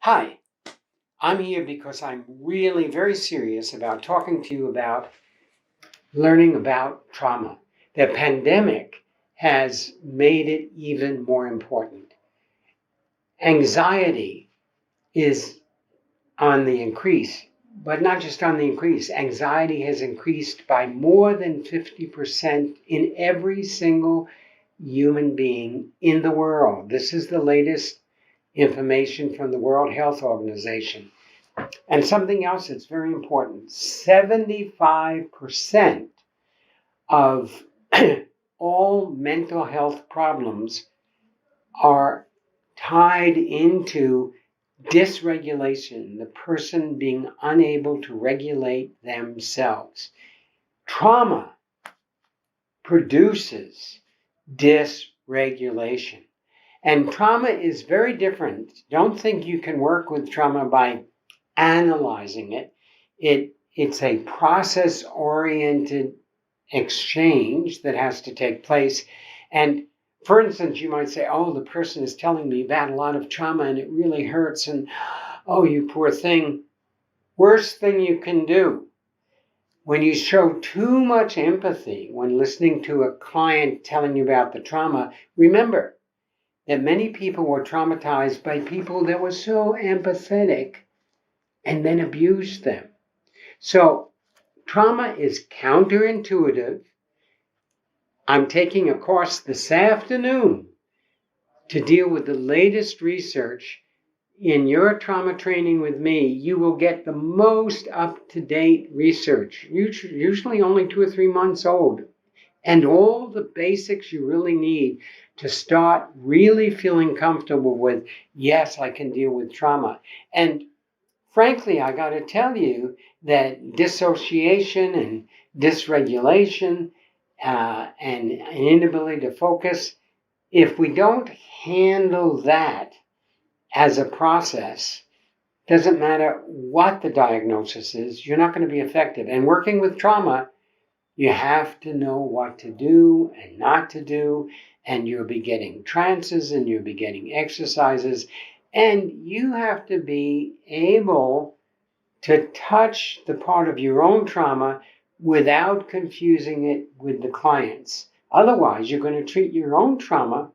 Hi, I'm here because I'm really very serious about talking to you about learning about trauma. The pandemic has made it even more important. Anxiety is on the increase, but not just on the increase. Anxiety has increased by more than 50% in every single human being in the world. This is the latest information from the World Health Organization. And something else that's very important, 75% of all mental health problems are tied into dysregulation, the person being unable to regulate themselves. Trauma produces dysregulation. And trauma is very different. Don't think you can work with trauma by analyzing it. It's a process-oriented exchange that has to take place. And for instance, you might say, oh, the person is telling me about a lot of trauma and it really hurts. And oh, you poor thing. Worst thing you can do. When you show too much empathy when listening to a client telling you about the trauma, remember, that many people were traumatized by people that were so empathetic and then abused them. So trauma is counterintuitive. I'm taking a course this afternoon to deal with the latest research. In your trauma training with me, you will get the most up-to-date research, usually only 2 or 3 months old, and all the basics you really need to start really feeling comfortable with, yes, I can deal with trauma. And frankly, I got to tell you that dissociation and dysregulation and an inability to focus, if we don't handle that as a process, doesn't matter what the diagnosis is, you're not going to be effective. And working with trauma, you have to know what to do and not to do, and you'll be getting trances and you'll be getting exercises, and you have to be able to touch the part of your own trauma without confusing it with the client's. Otherwise, you're going to treat your own trauma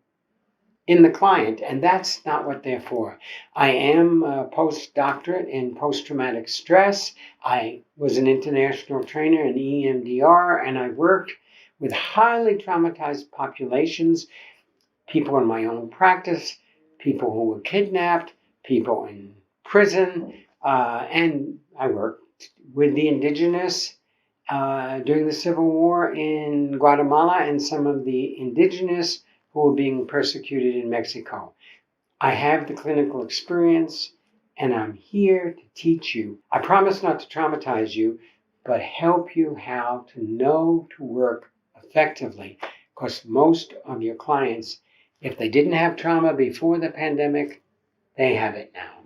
in the client, and that's not what they're for. I am a postdoctorate in post-traumatic stress. I was an international trainer in EMDR, and I worked with highly traumatized populations, people in my own practice, people who were kidnapped, people in prison, and I worked with the indigenous during the Civil War in Guatemala and some of the indigenous who were being persecuted in Mexico. I have the clinical experience, and I'm here to teach you. I promise not to traumatize you, but help you how to know to work effectively, because most of your clients, if they didn't have trauma before the pandemic, they have it now.